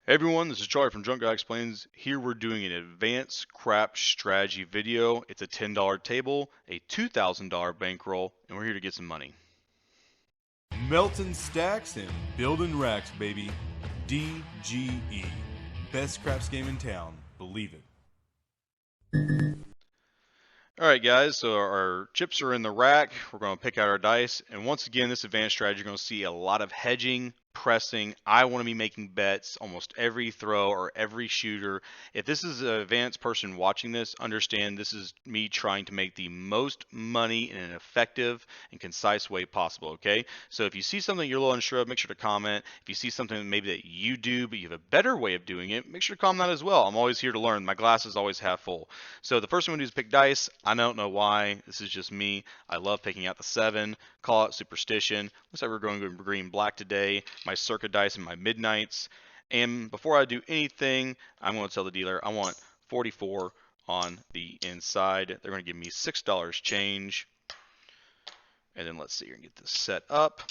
Hey everyone, this is Charlie from Drunk Guy Explains. Here we're doing an advanced crap strategy video. It's a $10 table, a $2,000 bankroll, and we're here to get some money. Melting stacks and building racks, baby. DGE. Best craps game in town. Believe it. Alright guys, so our chips are in the rack. We're going to pick out our dice. And once again, this advanced strategy, you're going to see a lot of hedging, pressing. I want to be making bets almost every throw or every shooter. If this is an advanced person watching this, understand this is me trying to make the most money in an effective and concise way possible, okay? So if you see something you're a little unsure of, make sure to comment. If you see something maybe that you do, but you have a better way of doing it, make sure to comment that as well. I'm always here to learn. My glass is always half full. So the first thing I'm going to do is pick dice. I don't know why. This is just me. I love picking out the 7. Call it superstition. Looks like we're going to green black today. My circa dice and my midnights. And before I do anything, I'm going to tell the dealer I want 44 on the inside. They're going to give me $6 change. And then let's see here and get this set up.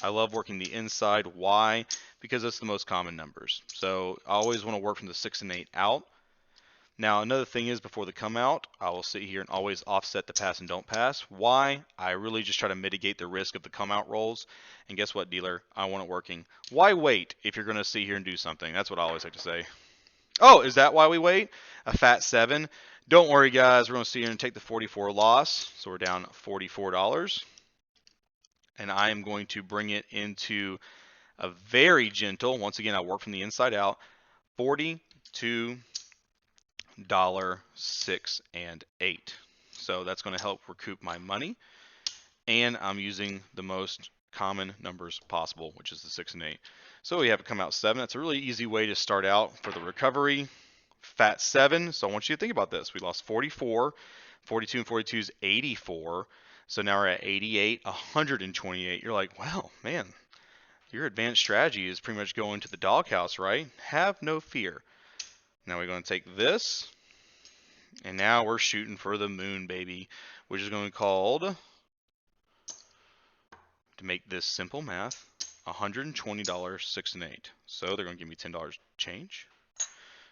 I love working the inside. Why? Because it's the most common numbers. So I always want to work from the 6 and 8 out. Now, another thing is before the come out, I will sit here and always offset the pass and don't pass. Why? I really just try to mitigate the risk of the come out rolls. And guess what, dealer? I want it working. Why wait if you're going to sit here and do something? That's what I always like to say. Oh, is that why we wait? A fat 7. Don't worry, guys. We're going to sit here and take the 44 loss. So we're down $44. And I am going to bring it into a very gentle, once again, I work from the inside out, $42. $6 and 8. So that's going to help recoup my money, and I'm using the most common numbers possible, which is the 6 and 8. So we have it come out 7. That's a really easy way to start out for the recovery. Fat 7. So I want you to think about this. We lost 44. 42 and 42 is 84. So now we're at 88, 128. You're like, well, man, your advanced strategy is pretty much going to the doghouse, right? Have no fear. Now we're going to take this, and now we're shooting for the moon, baby, which is going to be called, to make this simple math, $120, 6 and 8. So they're going to give me $10 change.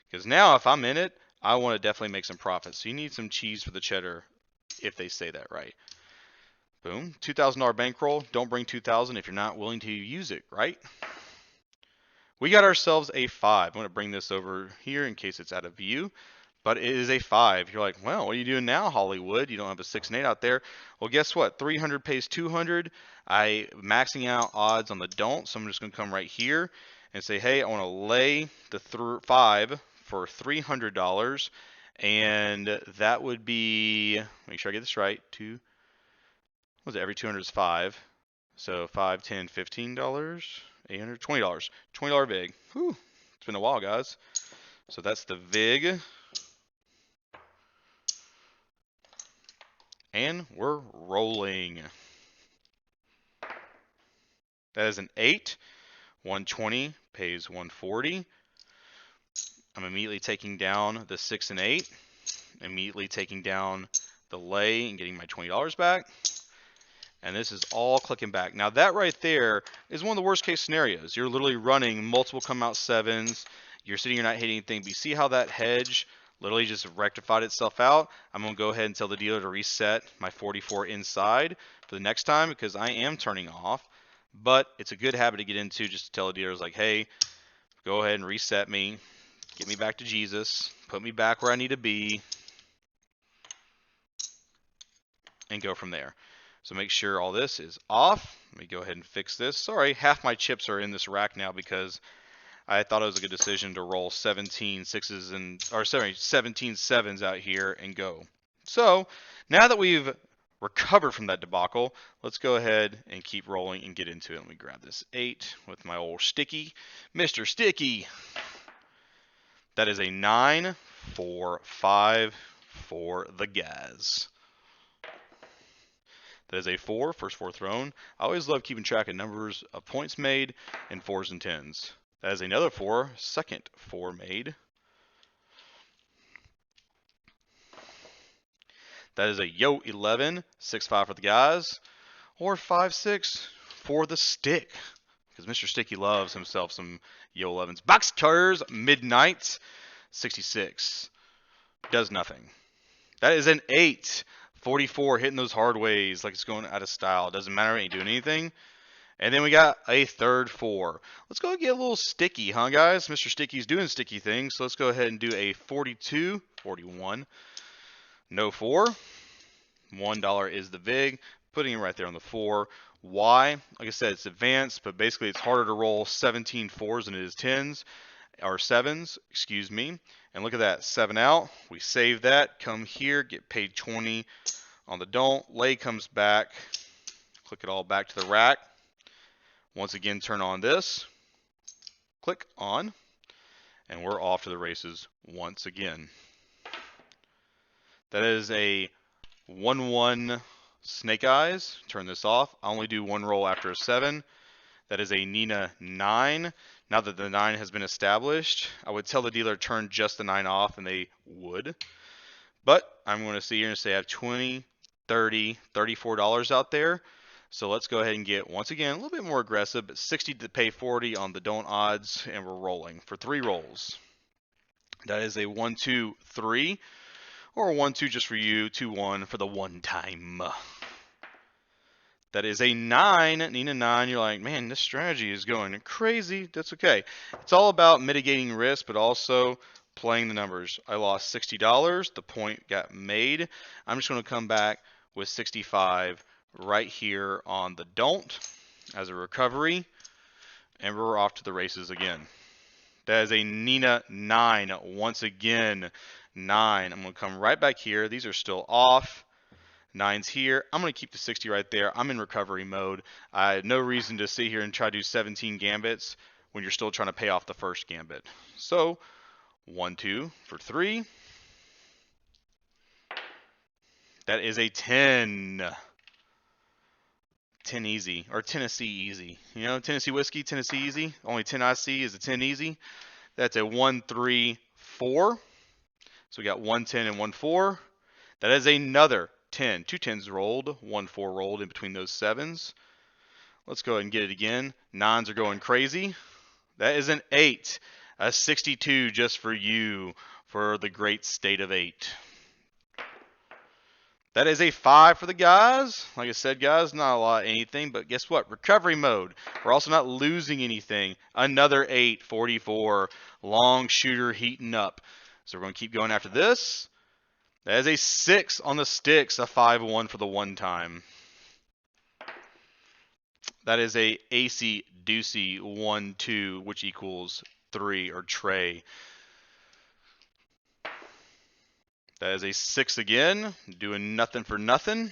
Because now if I'm in it, I want to definitely make some profit. So you need some cheese for the cheddar if they say that right. Boom. $2,000 bankroll. Don't bring $2,000 if you're not willing to use it, right? We got ourselves a 5. I'm going to bring this over here in case it's out of view, but it is a 5. You're like, well, what are you doing now, Hollywood? You don't have a 6 and 8 out there. Well, guess what? 300 pays 200. I maxing out odds on the don't, so I'm just going to come right here and say, hey, I want to lay the 5 for $300, and that would be, make sure I get this right, what was it? Every 200 is 5. So $5, $10, $15. $800, $20. $20 VIG. Whew. It's been a while, guys. So that's the VIG. And we're rolling. That is an 8. 120 pays 140. I'm immediately taking down the 6 and 8. Immediately taking down the lay and getting my $20 back. And this is all clicking back. Now that right there is one of the worst case scenarios. You're literally running multiple come out 7s. You're sitting here not hitting anything. But you see how that hedge literally just rectified itself out? I'm going to go ahead and tell the dealer to reset my 44 inside for the next time because I am turning off. But it's a good habit to get into, just to tell the dealers like, hey, go ahead and reset me. Get me back to Jesus. Put me back where I need to be. And go from there. So make sure all this is off. Let me go ahead and fix this. Sorry, half my chips are in this rack now because I thought it was a good decision to roll 17 6s and, or sorry, 17 7s out here and go. So now that we've recovered from that debacle, let's go ahead and keep rolling and get into it. Let me grab this 8 with my old sticky, Mr. Sticky. That is a 9, 4, 5 for the guys. That is a 4, first 4 thrown. I always love keeping track of numbers of points made in 4s and 10s. That is another 4, second 4 made. That is a yo 11, 6-5 for the guys, or 5-6 for the stick. because Mr. Sticky loves himself some Yo 11s. Box cutters, midnight, 66. Does nothing. That is an 8. 44 hitting those hard ways like it's going out of style. Doesn't matter, ain't doing anything. And then we got a third 4. Let's go get a little sticky, huh, guys? Mr. Sticky's doing sticky things. So let's go ahead and do a 42, 41. No 4. $1 is the VIG. Putting it right there on the 4. Why? Like I said, it's advanced, but basically it's harder to roll 17 4s than it is 10s. Or 7s, excuse me. And look at that, 7 out. We save that, come here, get paid 20 on the don't. Lay comes back, click it all back to the rack. Once again, turn on this, click on, and we're off to the races once again. That is a 1-1 snake eyes. Turn this off. I only do 1 roll after a 7. That is a Nina 9. Now that the 9 has been established, I would tell the dealer to turn just the 9 off, and they would. But I'm going to sit here and say I have $20, $30, $34 out there. So let's go ahead and get, once again, a little bit more aggressive, but 60 to pay 40 on the don't odds, and we're rolling for 3 rolls. That is a 1, 2, 3, or a 1, 2 just for you, 2, 1 for the one time. That is a 9, Nina 9. You're like, man, this strategy is going crazy. That's okay. It's all about mitigating risk, but also playing the numbers. I lost $60. The point got made. I'm just going to come back with 65 right here on the don't as a recovery, and we're off to the races again. That is a Nina 9. Once again, 9. I'm going to come right back here. These are still off. 9's here. I'm going to keep the 60 right there. I'm in recovery mode. I had no reason to sit here and try to do 17 gambits when you're still trying to pay off the first gambit. So 1, 2 for 3. That is a 10. 10 easy, or Tennessee easy. You know, Tennessee whiskey, Tennessee easy. Only 10 I see is a 10 easy. That's a 1, 3, 4. So we got 1, 10 and 1, 4. That is another 10. 2 10s rolled, 1 4 rolled in between those 7s. Let's go ahead and get it again. 9s are going crazy. That is an 8. A 62 just for you for the great state of 8. That is a 5 for the guys. Like I said, guys, not a lot of anything, but guess what? Recovery mode. We're also not losing anything. Another 8, 44. Long shooter heating up. So we're going to keep going after this. That is a 6 on the sticks, a 5-1 for the one time. That is a AC Deucey 1, 2, which equals 3, or tray. That is a 6 again, doing nothing for nothing.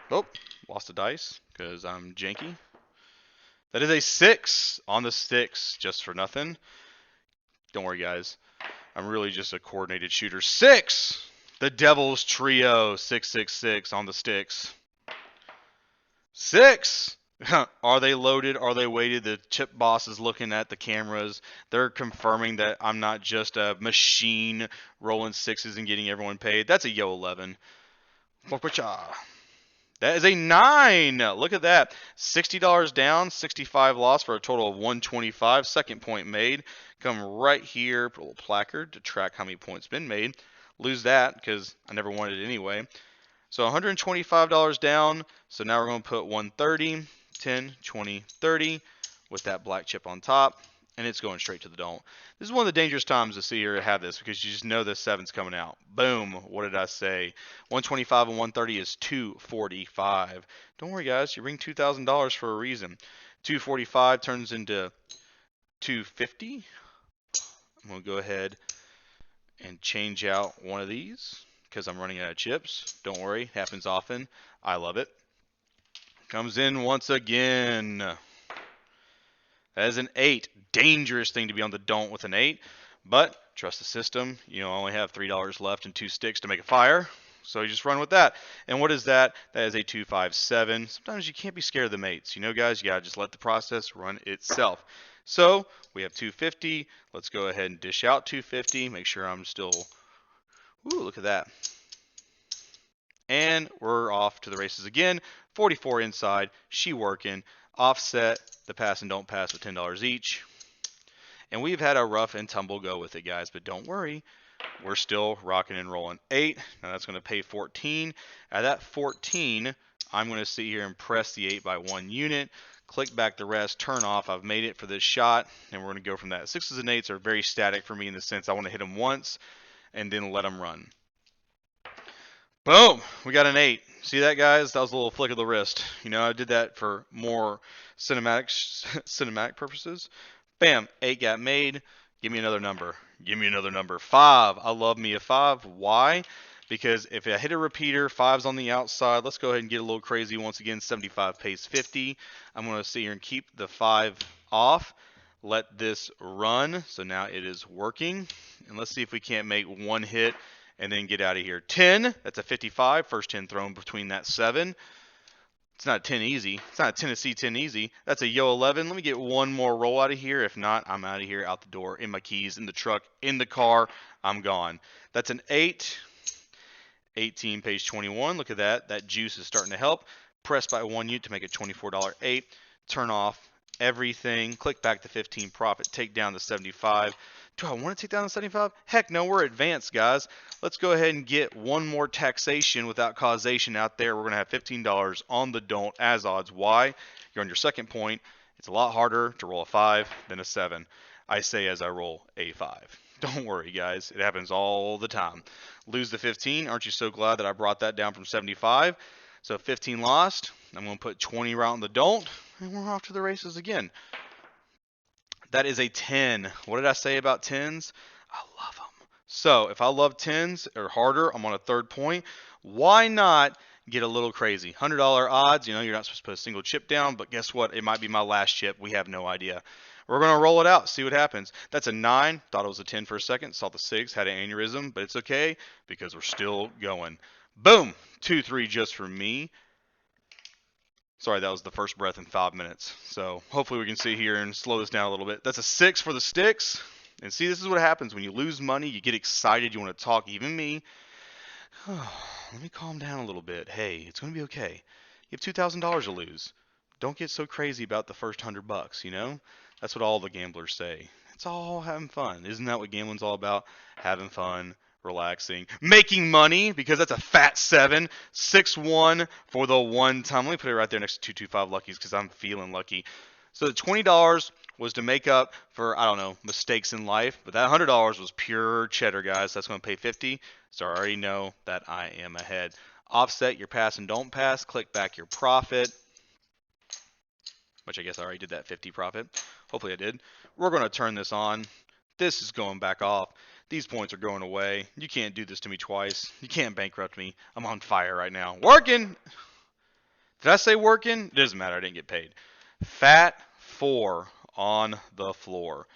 Oh, lost a dice because I'm janky. That is a 6 on the sticks, just for nothing. Don't worry, guys. I'm really just a coordinated shooter. 6! The Devil's Trio, 666 on the sticks. 6! Are they loaded? Are they weighted? The chip boss is looking at the cameras. They're confirming that I'm not just a machine rolling 6s and getting everyone paid. That's a Yo 11. That is a 9. Look at that. $60 down, 65 loss for a total of 125. Second point made. Come right here, put a little placard to track how many points been made. Lose that because I never wanted it anyway. So $125 down. So now we're going to put 130, 10, 20, 30 with that black chip on top. And it's going straight to the don't. This is one of the dangerous times to see here to have this because you just know the 7's coming out. Boom. What did I say? 125 and 130 is 245. Don't worry, guys. You ring $2,000 for a reason. 245 turns into 250. I'm going to go ahead and change out one of these because I'm running out of chips. Don't worry. Happens often. I love it. Comes in once again. That is an 8. Dangerous thing to be on the don't with an 8. But trust the system. You know, I only have $3 left and 2 sticks to make a fire. So you just run with that. And what is that? That is a 257. Sometimes you can't be scared of the mates. You know, guys, you got to just let the process run itself. So we have 250. Let's go ahead and dish out 250. Make sure I'm still... Ooh, look at that. And we're off to the races again. 44 inside. She working. offset the pass and don't pass with $10 each. And we've had a rough and tumble go with it, guys, but don't worry. We're still rocking and rolling. 8, now that's going to pay 14. At that 14, I'm going to sit here and press the 8 by 1 unit, click back the rest, turn off. I've made it for this shot, and we're going to go from that. 6s and 8s are very static for me in the sense I want to hit them once and then let them run. Boom, we got an 8. See that, guys? That was a little flick of the wrist. You know, I did that for more cinematic purposes. Bam, 8 got made. Give me another number. Give me another number. 5. I love me a 5. Why? Because if I hit a repeater, 5's on the outside. Let's go ahead and get a little crazy once again. 75 pays 50. I'm going to sit here and keep the 5 off. Let this run. So now it is working. And let's see if we can't make one hit and then get out of here. 10. That's a 55. First 10 thrown between that 7. It's not a 10 easy. It's not a Tennessee 10 easy. That's a yo 11. Let me get one more roll out of here. If not, I'm out of here, out the door, in my keys, in the truck, in the car. I'm gone. That's an 8. 18, page 21. Look at that. That juice is starting to help. Press by 1 unit to make a $24 8. Turn off everything. Click back to 15 profit. Take down the 75. Do I want to take down the 75? Heck no, we're advanced, guys. Let's go ahead and get one more taxation without causation out there. We're going to have $15 on the don't as odds. Why? You're on your second point. It's a lot harder to roll a 5 than a 7. I say as I roll a 5. Don't worry, guys. It happens all the time. Lose the 15. Aren't you so glad that I brought that down from 75? So 15 lost. I'm going to put 20 right on the don't, and we're off to the races again. That is a 10. What did I say about 10s? I love them. So if I love 10s or harder, I'm on a third point. Why not get a little crazy? $100 odds. You know, you're not supposed to put a single chip down, but guess what? It might be my last chip. We have no idea. We're going to roll it out, see what happens. That's a 9. Thought it was a 10 for a second. Saw the 6, had an aneurysm, but it's okay because we're still going. Boom. 2-3 just for me. Sorry, that was the first breath in 5 minutes. So hopefully we can see here and slow this down a little bit. That's a 6 for the sticks. And see, this is what happens when you lose money. You get excited. You want to talk. Even me. Let me calm down a little bit. Hey, it's going to be okay. You have $2,000 to lose. Don't get so crazy about the first $100, you know? That's what all the gamblers say. It's all having fun. Isn't that what gambling's all about? Having fun, relaxing, making money, because that's a fat 7. 6-1 for the one time. Let me put it right there next to 225 luckies because I'm feeling lucky. So the $20 was to make up for, I don't know, mistakes in life, but that $100 was pure cheddar, guys. That's going to pay 50. So I already know that I am ahead. Offset your pass and don't pass. Click back your profit, which I guess I already did that 50 profit. Hopefully I did. We're going to turn this on. This is going back off. These points are going away. You can't do this to me twice. You can't bankrupt me. I'm on fire right now. Working! Did I say working? It doesn't matter. I didn't get paid. Fat 4 on the floor.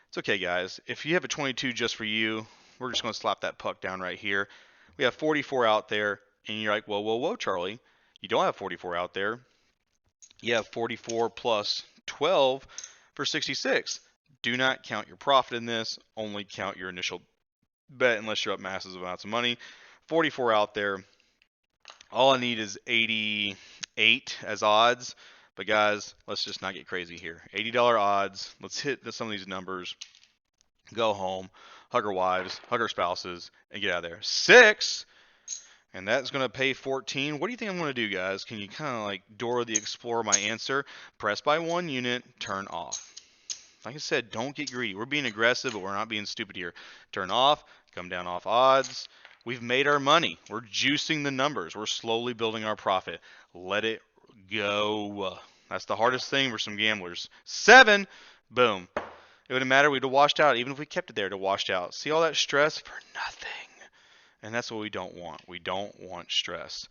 It's okay, guys. If you have a 22 just for you, we're just going to slap that puck down right here. We have 44 out there, and you're like, whoa, whoa, whoa, Charlie. You don't have 44 out there. You have 44 plus 12 for 66. Do not count your profit in this. Only count your initial bet unless you're up massive amounts of money. 44 out there. All I need is 88 as odds. But guys, let's just not get crazy here. $80 odds. Let's hit some of these numbers. Go home. Hug our wives. Hug our spouses. And get out of there. 6. And that's going to pay 14. What do you think I'm going to do, guys? Can you kind of like Dora the Explorer my answer? Press by 1 unit. Turn off. Like I said, don't get greedy. We're being aggressive, but we're not being stupid here. Turn off. Come down off odds. We've made our money. We're juicing the numbers. We're slowly building our profit. Let it go. That's the hardest thing for some gamblers. 7. Boom. It wouldn't matter. We'd have washed out. Even if we kept it there to wash out. See all that stress for nothing. And that's what we don't want. We don't want stress.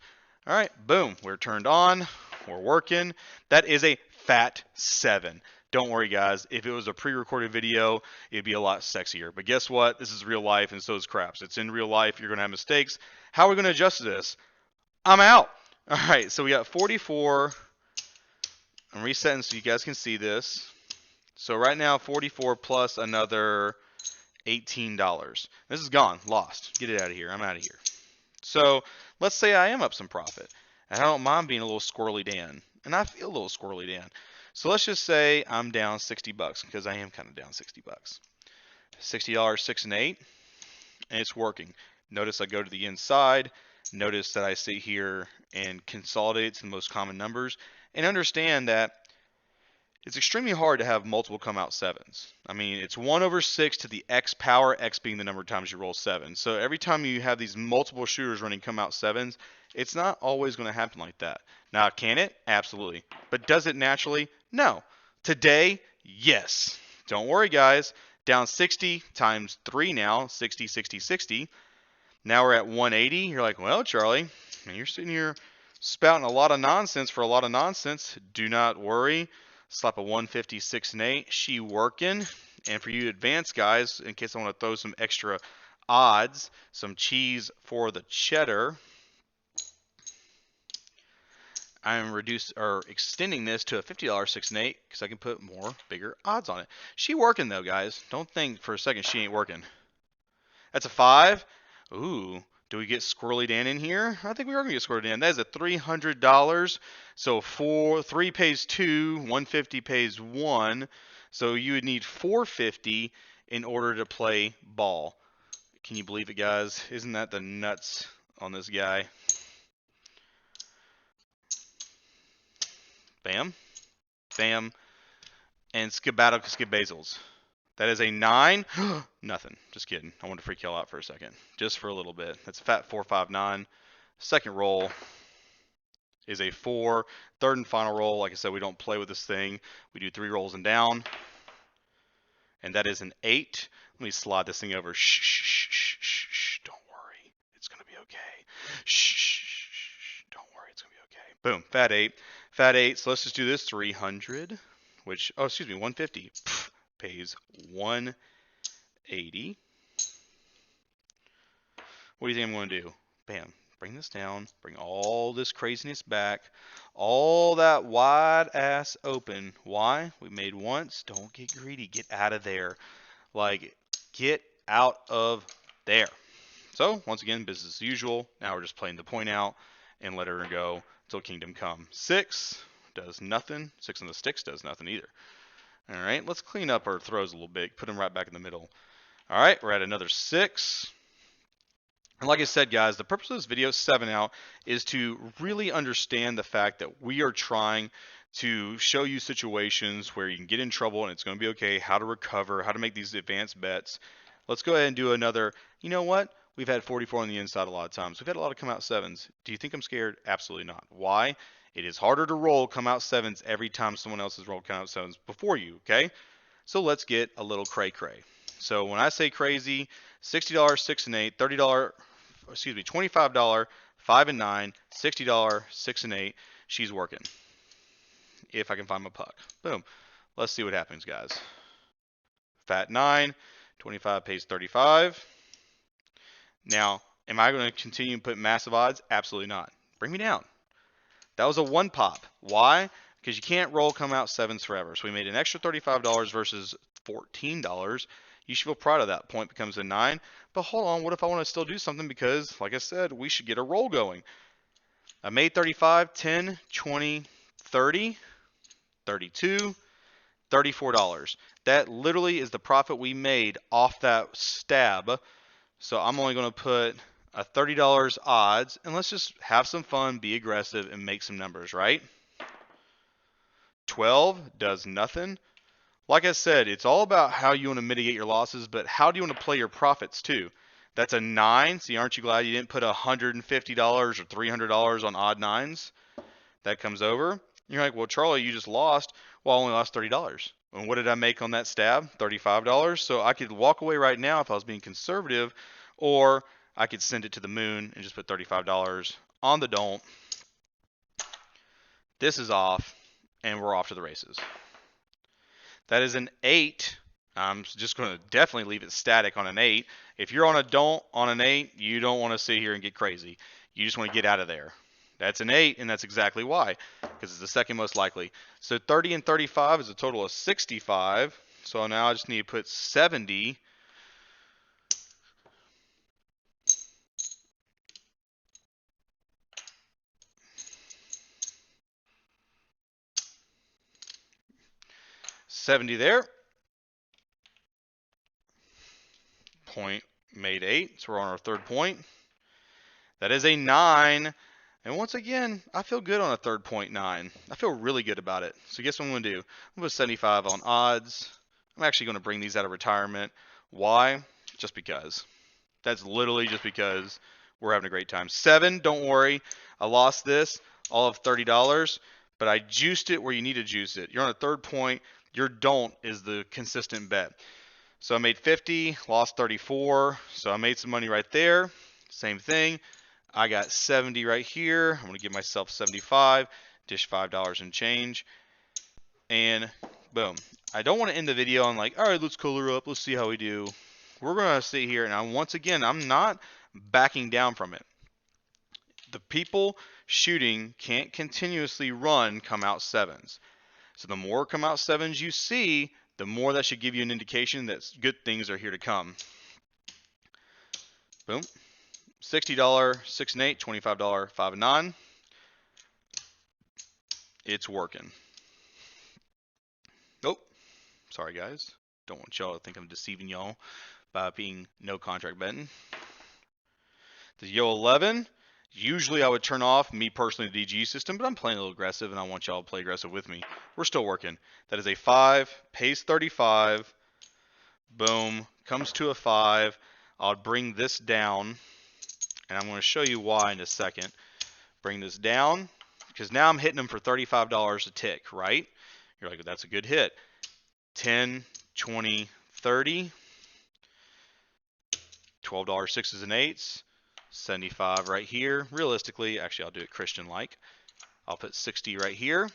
All right. Boom. We're turned on. We're working. That is a fat 7. Don't worry, guys. If it was a pre-recorded video, it'd be a lot sexier. But guess what? This is real life, and so is craps. It's in real life. You're going to have mistakes. How are we going to adjust to this? I'm out. All right, so we got 44. I'm resetting so you guys can see this. So right now, 44 plus another $18. This is gone. Lost. Get it out of here. I'm out of here. So let's say I am up some profit. And I don't mind being a little squirrely Dan. And I feel a little squirrely Dan. So let's just say I'm down 60 bucks because I am kind of down 60 bucks. $60, 6 and 8, and it's working. Notice I go to the inside. Notice that I sit here and consolidate to the most common numbers, and understand that it's extremely hard to have multiple come out sevens. I mean, it's 1 over 6 to the x power, x being the number of times you roll 7. So every time you have these multiple shooters running come out sevens, it's not always going to happen like that. Now, can it? Absolutely. But does it naturally? No. Today, yes. Don't worry, guys. Down 60 times 3 now, 60, 60, 60. Now we're at 180. You're like, well, Charlie, you're sitting here spouting a lot of nonsense for a lot of nonsense. Do not worry. Slap a 156 and 8. She working. And for you advanced guys, in case I want to throw some extra odds, some cheese for the cheddar, I'm extending this to a $50 6 and 8 because I can put more bigger odds on it. She working though, guys. Don't think for a second she ain't working. That's a 5. Ooh, do we get Squirrely Dan in here? I think we are going to get Squirrely Dan. That is a $300. So 3 pays 2, 150 pays 1. So you would need 450 in order to play ball. Can you believe it, guys? Isn't that the nuts on this guy? Bam, bam, and Skibazils. That is a 9. Nothing. Just kidding. I wanted to freak y'all out for a second. Just for a little bit. That's fat 459. Second roll is a 4. Third and final roll, like I said, we don't play with this thing. We do 3 rolls and down. And that is an 8. Let me slide this thing over. Shh, shh, shh, shh, shh. Don't worry. It's going to be okay. Shh, shh, shh. Don't worry. It's going to be okay. Boom. Fat 8. Fat 8. So let's just do this. 300, which, 150. Pff, pays 180. What do you think I'm going to do? Bam. Bring this down. Bring all this craziness back. All that wide ass open. Why? We made once. Don't get greedy. Get out of there. Like, get out of there. So, once again, business as usual. Now we're just playing the point out and let her go till kingdom come. 6 does nothing. 6 on the sticks does nothing either. All right, let's clean up our throws a little bit. Put them right back in the middle. All right, we're at another 6. And like I said, guys, the purpose of this video, 7 out, is to really understand the fact that we are trying to show you situations where you can get in trouble and it's going to be okay, how to recover, how to make these advanced bets. Let's go ahead and do another. You know what? We've had 44 on the inside a lot of times. We've had a lot of come out 7s. Do you think I'm scared? Absolutely not. Why? It is harder to roll come out 7s every time someone else has rolled come out 7s before you, okay? So let's get a little cray-cray. So when I say crazy, $60, 6 and 8, $25, 5 and 9, $60, 6 and 8. She's working. If I can find my puck. Boom. Let's see what happens, guys. Fat 9, 25 pays 35. Now, am I going to continue to put massive odds? Absolutely not. Bring me down. That was a 1 pop. Why? Because you can't roll come out 7s forever. So we made an extra $35 versus $14. You should feel proud of that. Point becomes a 9. But hold on, what if I want to still do something? Because, like I said, we should get a roll going. I made 35, 10, 20, 30, 32, $34. That literally is the profit we made off that stab. So I'm only going to put a $30 odds, and let's just have some fun, be aggressive, and make some numbers, right? 12 does nothing. Like I said, it's all about how you want to mitigate your losses, but how do you want to play your profits too? That's a 9. See, aren't you glad you didn't put $150 or $300 on odd 9s? That comes over. You're like, well, Charlie, you just lost. Well, I only lost $30. And what did I make on that stab? $35. So I could walk away right now if I was being conservative, or I could send it to the moon and just put $35 on the don't. This is off, and we're off to the races. That is an 8. I'm just going to definitely leave it static on an 8. If you're on a don't on an 8, you don't want to sit here and get crazy. You just want to get out of there. That's an 8, and that's exactly why, because it's the second most likely. So 30 and 35 is a total of 65. So now I just need to put 70. 70 there. Point made 8, so we're on our third point. That is a 9. And once again, I feel good on a third point 9. I feel really good about it. So guess what I'm going to do? I'm going to put 75 on odds. I'm actually going to bring these out of retirement. Why? Just because. That's literally just because we're having a great time. 7, don't worry. I lost this, all of $30, but I juiced it where you need to juice it. You're on a third point. Your don't is the consistent bet. So I made 50, lost 34, so I made some money right there. Same thing. I got 70 right here. I'm going to give myself 75, dish $5 and change, and boom. I don't want to end the video on like, all right, let's color up. Let's see how we do. We're going to sit here, and once again, I'm not backing down from it. The people shooting can't continuously run come out 7s. So the more come out 7s you see, the more that should give you an indication that good things are here to come. Boom. $60, 6 and 8, $25, 5 and 9. It's working. Oh, sorry guys. Don't want y'all to think I'm deceiving y'all by being no contract betting. The Yo 11, usually I would turn off, me personally, the DGE system, but I'm playing a little aggressive and I want y'all to play aggressive with me. We're still working. That is a 5, pays 35. Boom, comes to a 5. I'll bring this down, and I'm going to show you why in a second. Bring this down, because now I'm hitting them for $35 a tick, right? You're like, that's a good hit. 10, 20, 30, $12 6s and 8s, 75 right here. Realistically, actually, I'll do it Christian-like. I'll put 60 right here.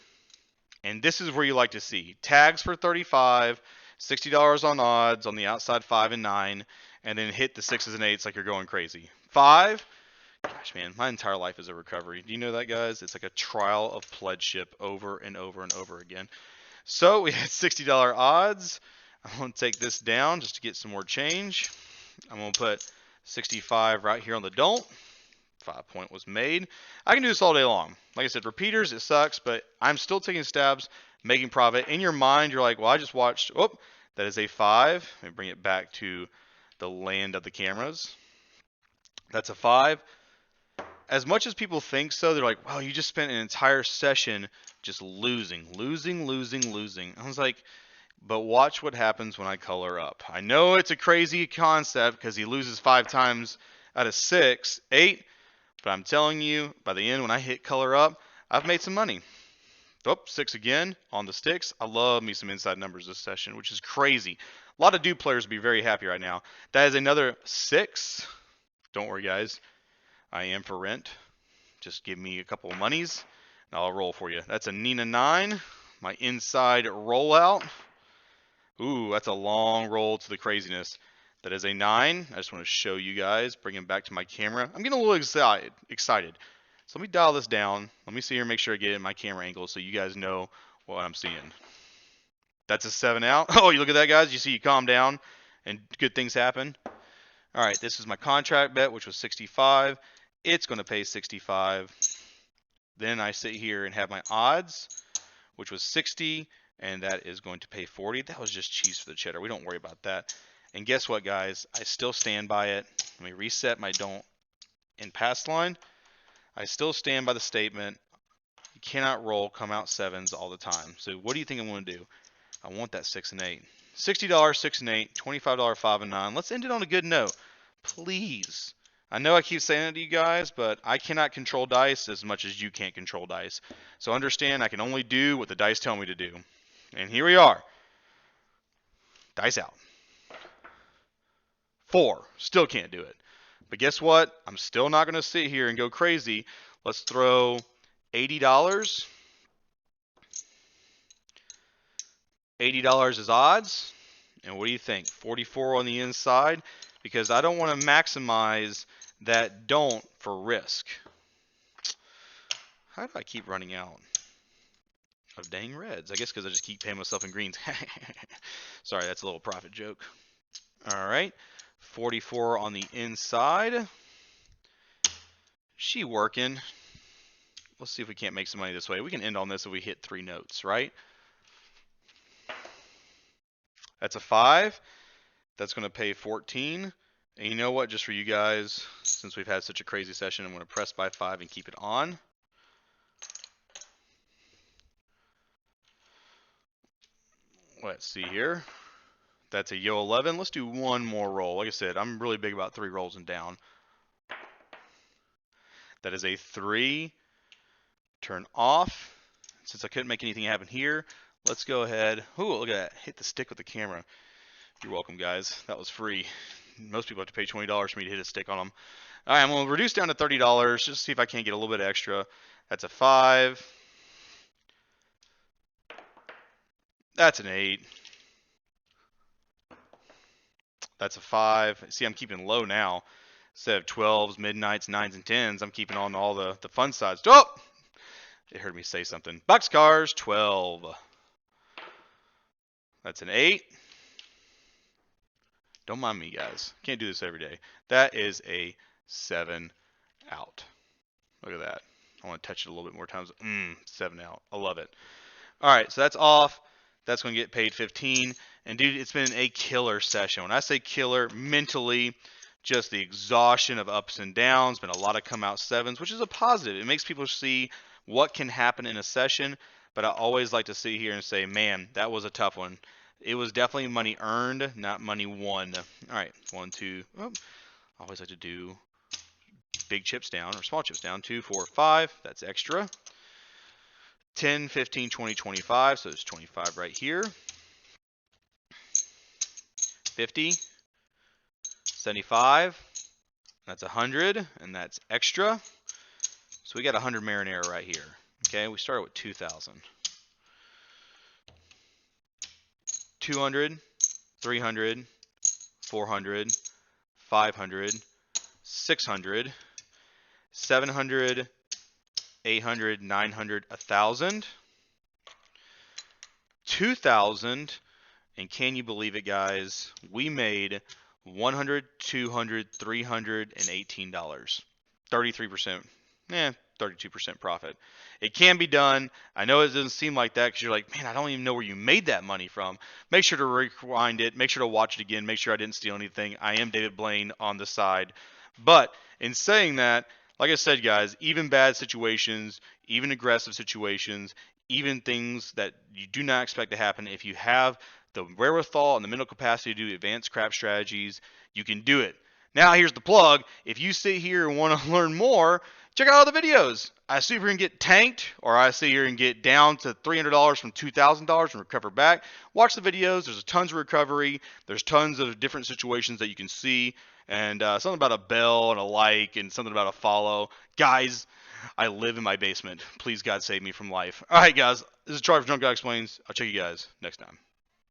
And this is where you like to see. Tags for 35, $60 on odds, on the outside 5 and 9, and then hit the 6s and 8s like you're going crazy. 5, gosh man, my entire life is a recovery. Do you know that, guys? It's like a trial of pledgeship over and over and over again. So we had $60 odds. I'm going to take this down just to get some more change. I'm going to put 65 right here on the don't. 5 point was made. I can do this all day long. Like I said, repeaters, it sucks, but I'm still taking stabs, making profit. In your mind, you're like, well, I just watched, oh, that is a 5. Let me bring it back to the land of the cameras. That's a 5. As much as people think so, they're like, wow, you just spent an entire session just losing. I was like, but watch what happens when I color up. I know it's a crazy concept because he loses 5 times out of 6, 8, but I'm telling you, by the end, when I hit color up, I've made some money. Oh, 6 again on the sticks. I love me some inside numbers this session, which is crazy. A lot of dupe players would be very happy right now. That is another 6. Don't worry, guys. I am for rent. Just give me a couple of monies, and I'll roll for you. That's a Nina 9. My inside rollout. Ooh, that's a long roll to the craziness. That is a 9. I just want to show you guys, bring him back to my camera. I'm getting a little excited. So let me dial this down. Let me see here and make sure I get it in my camera angle so you guys know what I'm seeing. That's a 7 out. Oh, you look at that, guys. You see you calm down and good things happen. All right, this is my contract bet, which was 65. It's going to pay 65. Then I sit here and have my odds, which was 60, and that is going to pay 40. That was just cheese for the cheddar. We don't worry about that. And guess what, guys? I still stand by it. Let me reset my don't in pass line. I still stand by the statement. You cannot roll come out 7s all the time. So what do you think I'm going to do? I want that 6 and 8. $60, 6 and 8, $25, 5 and 9. Let's end it on a good note. Please. I know I keep saying it to you guys, but I cannot control dice as much as you can't control dice. So understand I can only do what the dice tell me to do. And here we are. Dice out. 4. Still can't do it. But guess what? I'm still not going to sit here and go crazy. Let's throw $80. $80 is odds. And what do you think? 44 on the inside? Because I don't want to maximize that don't for risk. How do I keep running out of dang reds? I guess because I just keep paying myself in greens. Sorry, that's a little profit joke. All right. 44 on the inside. She working. Let's see if we can't make some money this way. We can end on this if we hit 3 notes, right? That's a 5. That's going to pay 14. And you know what? Just for you guys, since we've had such a crazy session, I'm going to press by 5 and keep it on. Let's see here. That's a yo 11. Let's do one more roll. Like I said, I'm really big about 3 rolls and down. That is a 3. Turn off. Since I couldn't make anything happen here, let's go ahead. Ooh, look at that. Hit the stick with the camera. You're welcome, guys. That was free. Most people have to pay $20 for me to hit a stick on them. All right, I'm going to reduce down to $30 just to see if I can't get a little bit extra. That's a 5. That's an 8. That's a 5. See, I'm keeping low now. Instead of 12s, midnights, 9s, and 10s, I'm keeping on all the fun sides. Oh! It heard me say something. Boxcars, 12. That's an 8. Don't mind me, guys. Can't do this every day. That is a 7 out. Look at that. I want to touch it a little bit more times. 7 out. I love it. All right, so that's off. That's going to get paid 15. And, dude, it's been a killer session. When I say killer, mentally, just the exhaustion of ups and downs. Been a lot of come out 7s, which is a positive. It makes people see what can happen in a session. But I always like to sit here and say, man, that was a tough one. It was definitely money earned, not money won. All right, 1, 2. Oh, I always like to do big chips down or small chips down. 2, 4, 5. That's extra. 10, 15, 20, 25. So there's 25 right here. 50, 75. That's 100, and that's extra. So we got 100 marinara right here. Okay, we started with 2,000. 200, 300, 400, 500, 600, 700, 800, 900, 1,000, 2,000, and can you believe it, guys? We made $100, $200, $318. 33%. 32% profit. It can be done. I know it doesn't seem like that because you're like, man, I don't even know where you made that money from. Make sure to rewind it. Make sure to watch it again. Make sure I didn't steal anything. I am David Blaine on the side. But in saying that, like I said, guys, even bad situations, even aggressive situations, even things that you do not expect to happen, if you have the wherewithal and the mental capacity to do advanced crap strategies, you can do it. Now here's the plug. If you sit here and want to learn more, check out all the videos. I sit here and get tanked, or I sit here and get down to $300 from $2,000 and recover back. Watch the videos. There's tons of recovery. There's tons of different situations that you can see. And something about a bell and a like and something about a follow. Guys, I live in my basement. Please, God, save me from life. All right, guys. This is Charlie from Drunk Guy Explains. I'll check you guys next time.